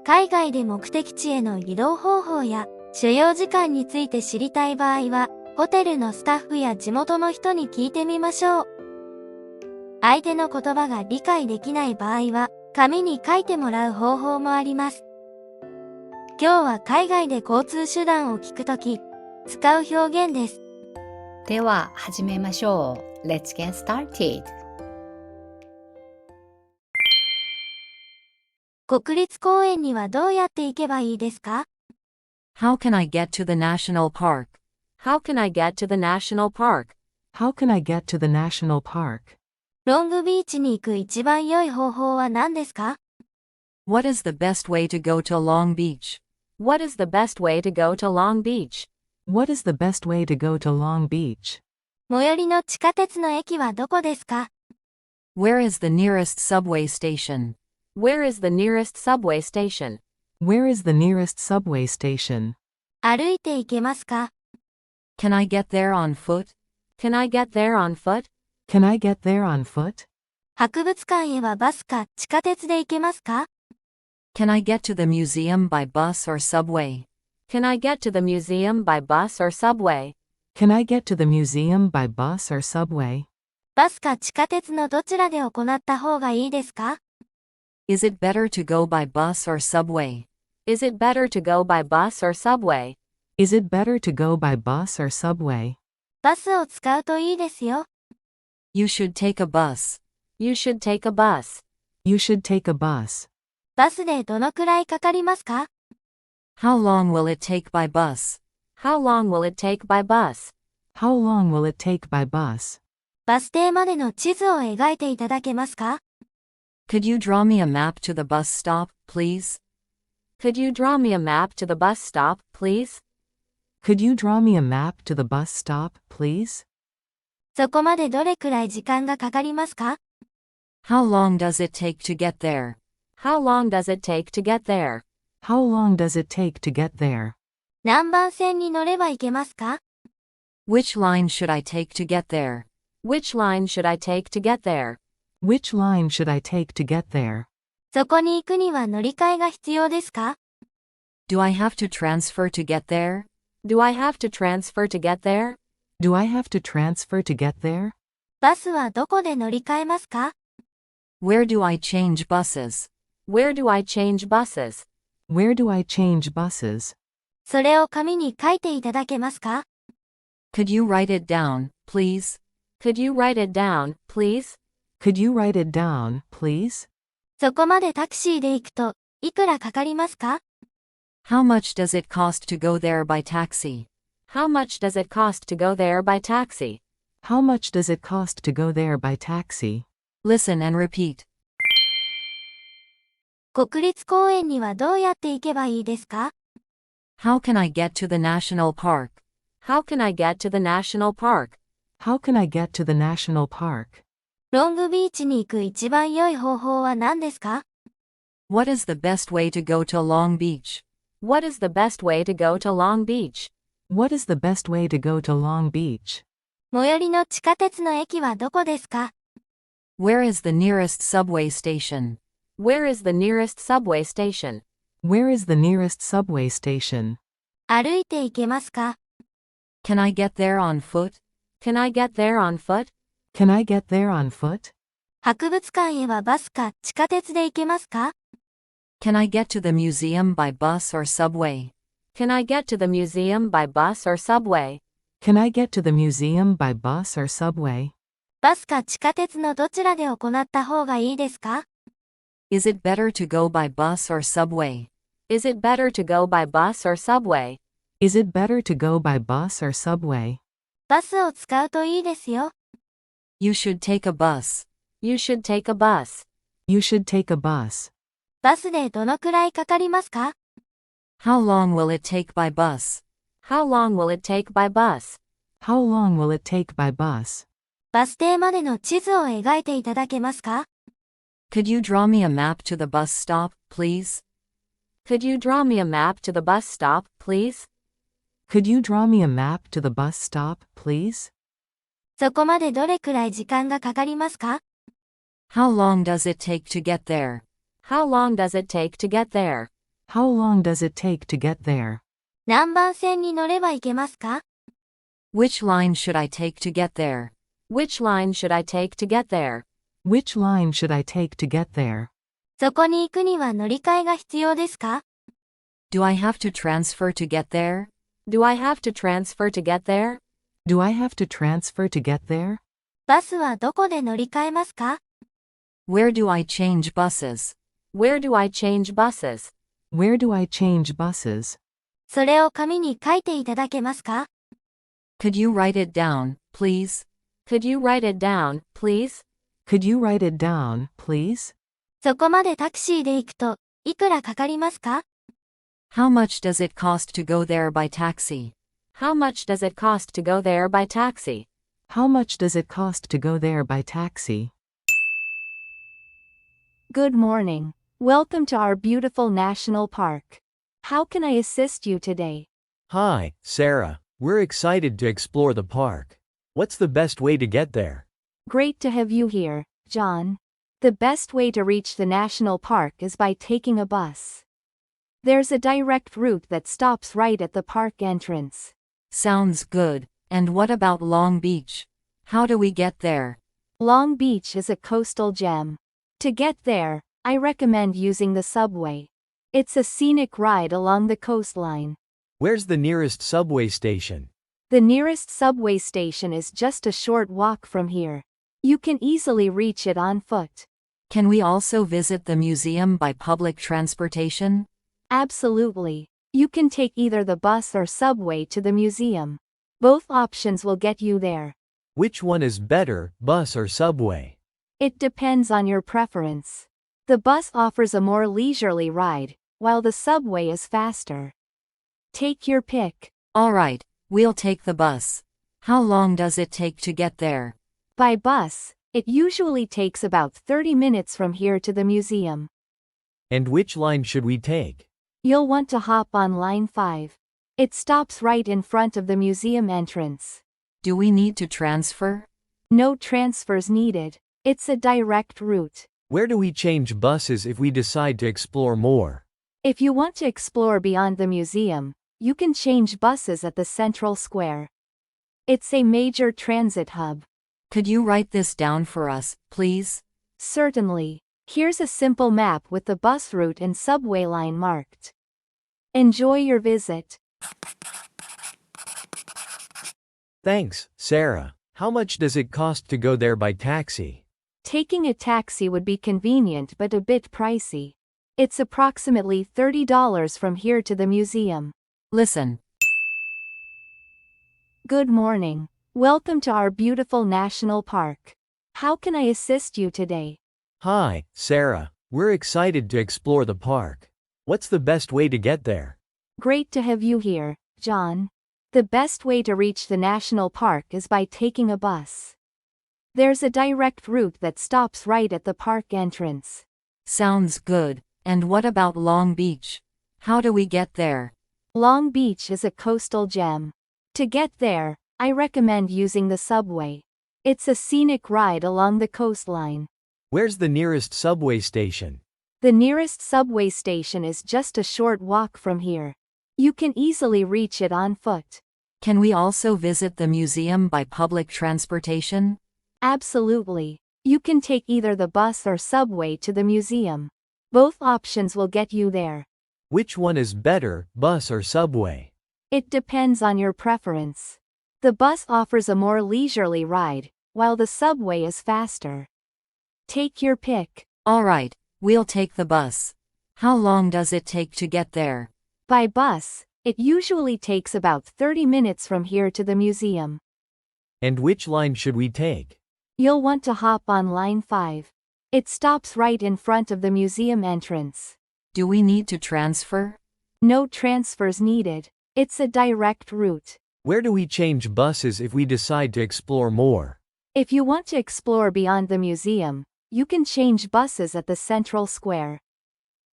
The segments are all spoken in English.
海外で目的地への移動方法や所要時間について知りたい場合は、ホテルのスタッフや地元の人に聞いてみましょう。相手の言葉が理解できない場合は、紙に書いてもらう方法もあります。今日は海外で交通手段を聞くとき、使う表現です。では始めましょう。Let's get started. 国立公園にはどうやって行けばいいですか？ How can I get to the national park? How can I get to the national park? How can I get to the national park? ロングビーチに行く一番良い方法は何ですか？ What is the best way to go to Long Beach? What is the best way to go to Long Beach? What is the best way to go to Long Beach? 最寄りの地下鉄の駅はどこですか？ Where is the nearest subway station? Where is the nearest subway station? Where is the nearest subway station? 歩いて行けますか？ Can I get there on foot? Can I get there on foot? Can I get there on foot? 博物館へはバスか地下鉄で行けますか？ Can I get to the museum by bus or subway? Can I get to the museum by bus or subway? Can I get to the museum by bus or subway? バスか地下鉄のどちらで行った方がいいですか？ Is it better to go by bus or subway? Is it better to go by bus or subway? Is it better to go by bus or subway? バスを使うといいですよ。You should take a bus. You should take a bus. You should take a bus. バスでどのくらいかかりますか？ How long will it take by bus? How long will it take by bus? How long will it take by bus? バス停までの地図を描いていただけますか？ Could you draw me a map to the bus stop, please? Could you draw me a map to the bus stop, please? Could you draw me a map to the bus stop, please? そこまでどれくらい時間がかかりますか？ How long does it take to get there? How long does it take to get there? How long does it take to get there? 何番線に乗れば行けますか？ Which line should I take to get there? Which line should I take to get there? Which line should I take to get there? そこに行くには乗り換えが必要ですか？ Do I have to transfer to get there? Do I have to transfer to get there? Do I have to transfer to get there? バスはどこで乗り換えますか？ Where do I change buses? Where do I change buses? Where do I change buses? それを紙に書いていただけますか？ Could you write it down, please? Could you write it down, please? Could you write it down, please? そこまでタクシーで行くと、いくらかかりますか？ How much does it cost to go there by taxi? How much does it cost to go there by taxi? How much does it cost to go there by taxi? Listen and repeat. 国立公園にはどうやって行けばいいですか？ How can I get to the national park? How can I get to the national park? How can I get to the national park? ロングビーチに行く一番良い方法は何ですか？ What is the best way to go to Long Beach? What is the best way to go to Long Beach? What is the best way to go to Long Beach? 最寄りの地下鉄の駅はどこですか？ Where is the nearest subway station? Where is the nearest subway station? Where is the nearest subway station? 歩いて行けますか？ Can I get there on foot? Can I get there on foot? Can I get there on foot? 博物館へはバスか地下鉄で行けますか？ Can I get to the museum by bus or subway? Can I get to the museum by bus or subway? Can I get to the museum by bus or subway? バスか地下鉄のどちらで行った方がいいですか？ Is it better to go by bus or subway? Is it better to go by bus or subway? Is it better to go by bus or subway? バスを使うといいですよ。You should take a bus. You should take a bus. You should take a bus. バスでどのくらいかかりますか？ How long will it take by bus? How long will it take by bus? How long will it take by bus? バス停までの地図を描いていただけますか？ Could you draw me a map to the bus stop, please? Could you draw me a map to the bus stop, please? Could you draw me a map to the bus stop, please? そこまでどれくらい時間がかかりますか？ How long does it take to get there? How long does it take to get there? How long does it take to get there? 何番線に乗れば行けますか？ Which line should I take to get there? Which line should I take to get there? Which line should I take to get there? そこに行くには乗り換えが必要ですか？ Do I have to transfer to get there? Do I have to transfer to get there? Do I have to transfer to get there? バスはどこで乗り換えますか？ Where do I change buses? Where do I change buses? Where do I change buses? それを紙に書いていただけますか？ Could you write it down, please? Could you write it down, please? Could you write it down, please? そこまでタクシーで行くと、いくらかかりますか？ How much does it cost to go there by taxi? How much does it cost to go there by taxi? How much does it cost to go there by taxi? Good morning. Welcome to our beautiful national park. How can I assist you today? Hi, Sarah. We're excited to explore the park. What's the best way to get there? Great to have you here, John. The best way to reach the national park is by taking a bus. There's a direct route that stops right at the park entrance. Sounds good. And what about Long Beach? How do we get there? Long Beach is a coastal gem. To get there, I recommend using the subway. It's a scenic ride along the coastline. Where's the nearest subway station? The nearest subway station is just a short walk from here. You can easily reach it on foot. Can we also visit the museum by public transportation? Absolutely. You can take either the bus or subway to the museum. Both options will get you there. Which one is better, bus or subway? It depends on your preference. The bus offers a more leisurely ride, while the subway is faster. Take your pick. All right, we'll take the bus. How long does it take to get there? By bus, it usually takes about 30 minutes from here to the museum. And which line should we take? You'll want to hop on line 5. It stops right in front of the museum entrance. Do we need to transfer? No transfers needed. It's a direct route. Where do we change buses if we decide to explore more? If you want to explore beyond the museum, you can change buses at the central square. It's a major transit hub. Could you write this down for us, please? Certainly. Here's a simple map with the bus route and subway line marked. Enjoy your visit. Thanks, Sarah. How much does it cost to go there by taxi? Taking a taxi would be convenient but a bit pricey. It's approximately $30 from here to the museum. Listen. Good morning. Welcome to our beautiful national park. How can I assist you today? Hi, Sarah. We're excited to explore the park. What's the best way to get there? Great to have you here, John. The best way to reach the national park is by taking a bus. There's a direct route that stops right at the park entrance. Sounds good. And what about Long Beach? How do we get there? Long Beach is a coastal gem. To get there, I recommend using the subway. It's a scenic ride along the coastline. Where's the nearest subway station? The nearest subway station is just a short walk from here. You can easily reach it on foot. Can we also visit the museum by public transportation? Absolutely. You can take either the bus or subway to the museum. Both options will get you there. Which one is better, bus or subway? It depends on your preference. The bus offers a more leisurely ride, while the subway is faster. Take your pick. All right, we'll take the bus. How long does it take to get there? By bus, it usually takes about 30 minutes from here to the museum. And which line should we take? You'll want to hop on line 5. It stops right in front of the museum entrance. Do we need to transfer? No transfers needed. It's a direct route. Where do we change buses if we decide to explore more? If you want to explore beyond the museum, you can change buses at the central square.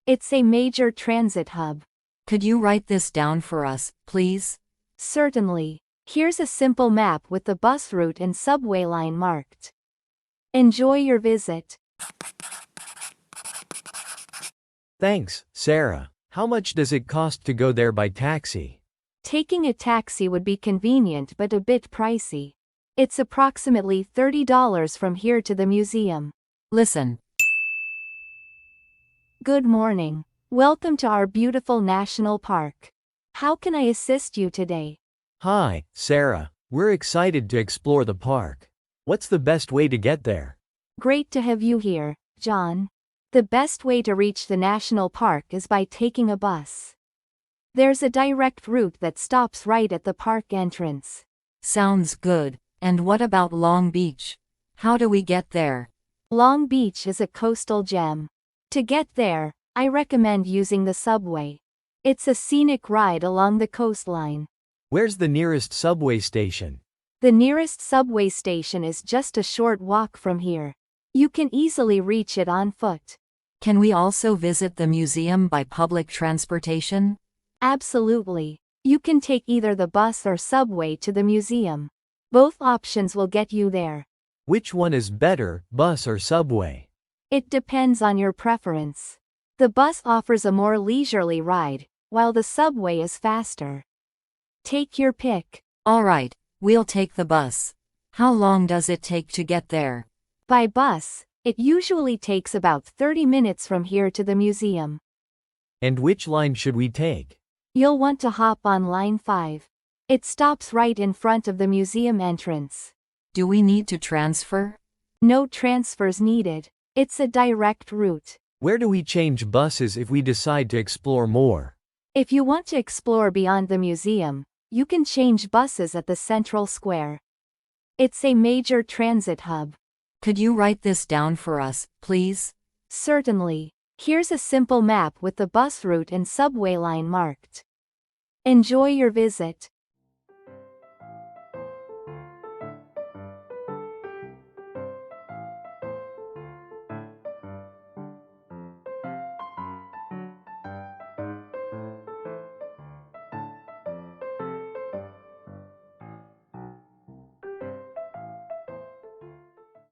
It's a major transit hub. Could you write this down for us, please? Certainly. Here's a simple map with the bus route and subway line marked. Enjoy your visit. Thanks, Sarah. How much does it cost to go there by taxi? Taking a taxi would be convenient but a bit pricey. It's approximately $30 from here to the museum. Listen. Good morning. Welcome to our beautiful national park. How can I assist you today? Hi, Sarah. We're excited to explore the park. What's the best way to get there? Great to have you here, John. The best way to reach the national park is by taking a bus. There's a direct route that stops right at the park entrance. Sounds good. And what about Long Beach? How do we get there? Long Beach is a coastal gem. To get there, I recommend using the subway. It's a scenic ride along the coastline. Where's the nearest subway station? The nearest subway station is just a short walk from here. You can easily reach it on foot. Can we also visit the museum by public transportation? Absolutely. You can take either the bus or subway to the museum. Both options will get you there. Which one is better, bus or subway? It depends on your preference. The bus offers a more leisurely ride, while the subway is faster. Take your pick. All right, we'll take the bus. How long does it take to get there? By bus, it usually takes about 30 minutes from here to the museum. And which line should we take? You'll want to hop on line 5. It stops right in front of the museum entrance. Do we need to transfer? No transfers needed. It's a direct route. Where do we change buses if we decide to explore more? If you want to explore beyond the museum, you can change buses at the central square. It's a major transit hub. Could you write this down for us, please? Certainly. Here's a simple map with the bus route and subway line marked. Enjoy your visit.